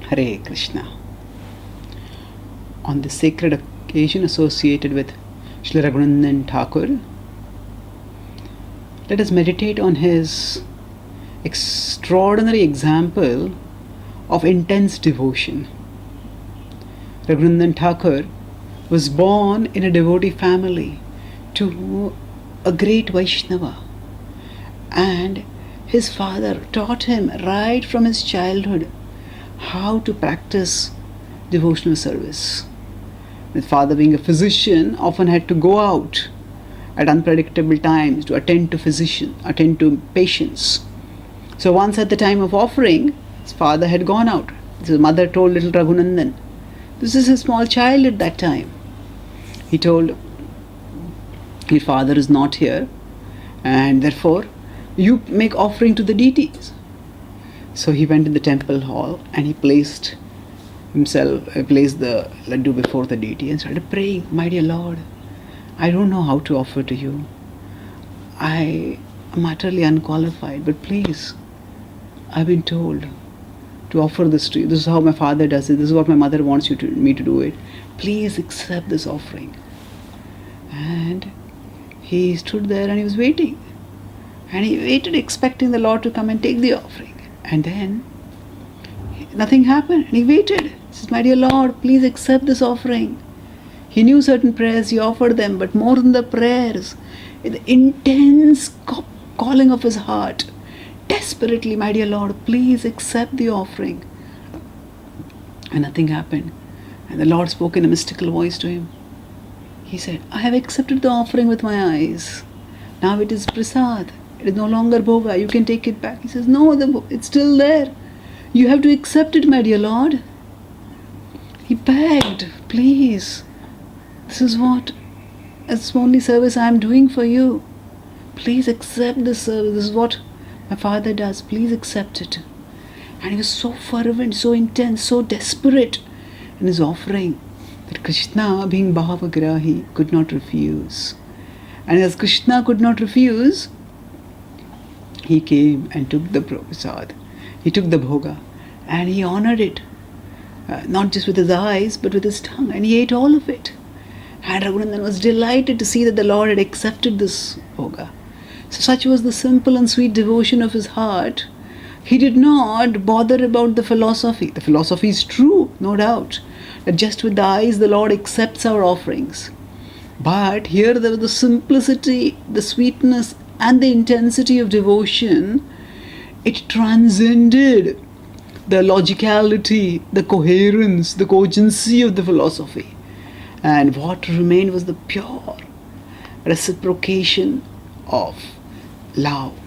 Hare Krishna. On the sacred occasion associated with Sri Raghunandan Thakura, let us meditate on his extraordinary example of intense devotion. Raghunandan Thakura was born in a devotee family to a great Vaishnava, and his father taught him right from his childhood how to practice devotional service. His father, being a physician, often had to go out at unpredictable times to attend to patients. So once at the time of offering, his father had gone out. His mother told little Raghunandan, this is a small child at that time. He told, your father is not here, and therefore you make offering to the deities. So he went in the temple hall and he placed the laddu before the deity and started praying, my dear Lord, I don't know how to offer to you. I am utterly unqualified, but please, I've been told to offer this to you. This is how my father does it. This is what my mother wants me to do it. Please accept this offering. And he stood there and he was waiting. And he waited, expecting the Lord to come and take the offering. And then nothing happened. And he waited. He says, my dear Lord, please accept this offering. He knew certain prayers, he offered them, but more than the prayers, the intense calling of his heart, desperately, my dear Lord, please accept the offering. And nothing happened. And the Lord spoke in a mystical voice to him. He said, I have accepted the offering with my eyes. Now it is prasad. It is no longer bhoga. You can take it back. He says, no, it's still there. You have to accept it, my dear Lord. He begged, please. This is the only service I am doing for you. Please accept this service. This is what my father does. Please accept it. And he was so fervent, so intense, so desperate in his offering that Krishna, being Bhavagrahi, could not refuse. And as Krishna could not refuse, he came and took the prasad. He took the bhoga and he honored it, not just with his eyes but with his tongue, and he ate all of it. And Raghunandan was delighted to see that the Lord had accepted this bhoga. So such was the simple and sweet devotion of his heart. He did not bother about the philosophy. The philosophy is true, no doubt, that just with the eyes the Lord accepts our offerings. But here there was the simplicity, the sweetness and the intensity of devotion. It transcended the logicality, the coherence, the cogency of the philosophy. And what remained was the pure reciprocation of love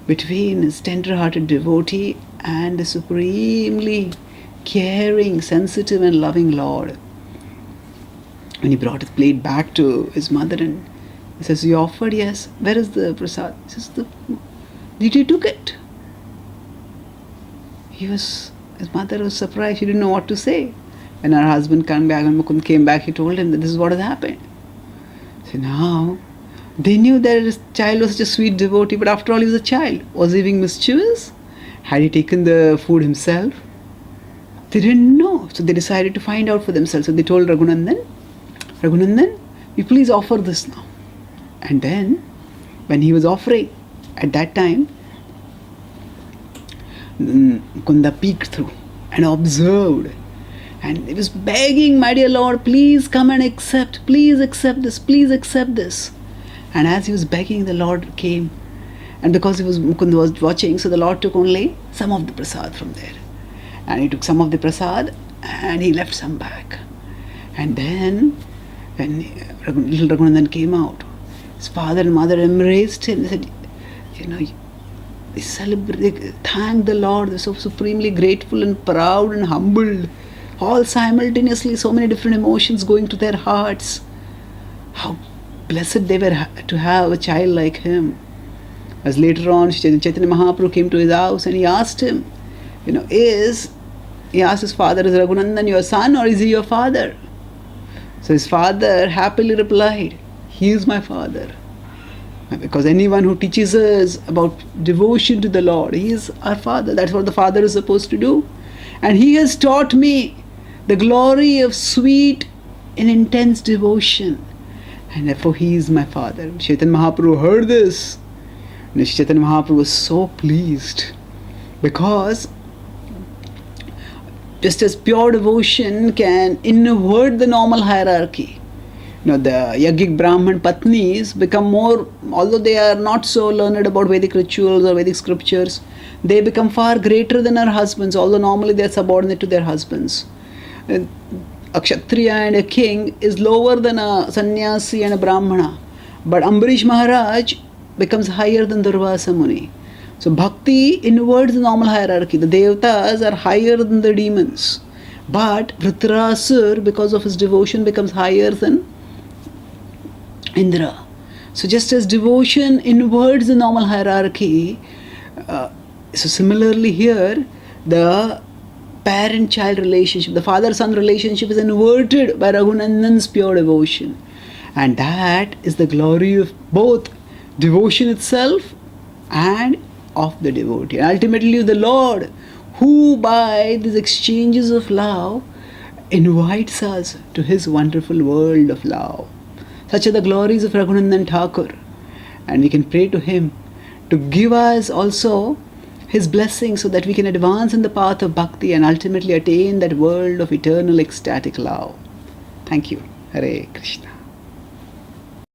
between his tender-hearted devotee and the supremely caring, sensitive and loving Lord. When he brought his plate back to his mother and he says, you offered? Yes. Where is the prasad? He says, the deity took it. His mother was surprised. She didn't know what to say. When her husband came back, when Mukund came back, he told him that this is what has happened. So now, they knew that his child was such a sweet devotee, but after all, he was a child. Was he being mischievous? Had he taken the food himself? They didn't know. So they decided to find out for themselves. So they told Raghunandan, Raghunandan, you please offer this now. And then, when he was offering, at that time, Mukunda peeked through and observed. And he was begging, my dear Lord, please come and accept. Please accept this. Please accept this. And as he was begging, the Lord came. And because Mukunda was watching, so the Lord took only some of the prasad from there. And he took some of the prasad and he left some back. And then, when little Raghunandan came out, his father and mother embraced him. They said, they thanked the Lord. They were so supremely grateful and proud and humbled. All simultaneously, so many different emotions going to their hearts. How blessed they were to have a child like him. As later on, Chaitanya Mahaprabhu came to his house and he asked him, he asked his father, is Raghunandan your son or is he your father? So his father happily replied, he is my father. Because anyone who teaches us about devotion to the Lord, he is our father. That's what the father is supposed to do. And he has taught me the glory of sweet and intense devotion. And therefore he is my father. Chaitanya Mahaprabhu heard this. And Chaitanya Mahaprabhu was so pleased, because just as pure devotion can invert the normal hierarchy, the Yagic Brahman Patnis become more, although they are not so learned about Vedic rituals or Vedic scriptures, they become far greater than our husbands, although normally they are subordinate to their husbands. A Kshatriya and a king is lower than a sannyasi and a brahmana, but Ambarish Maharaj becomes higher than Durvasa Muni. So bhakti inverts the normal hierarchy. The devatas are higher than the demons, but Vritrasur, because of his devotion, becomes higher than Indra. So just as devotion inverts the normal hierarchy, so similarly here, the parent-child relationship, the father-son relationship is inverted by Raghunandan's pure devotion. And that is the glory of both devotion itself and of the devotee. And ultimately the Lord, who by these exchanges of love invites us to his wonderful world of love. Such are the glories of Raghunandan Thakura. And we can pray to him to give us also his blessing, so that we can advance in the path of bhakti and ultimately attain that world of eternal ecstatic love. Thank you. Hare Krishna.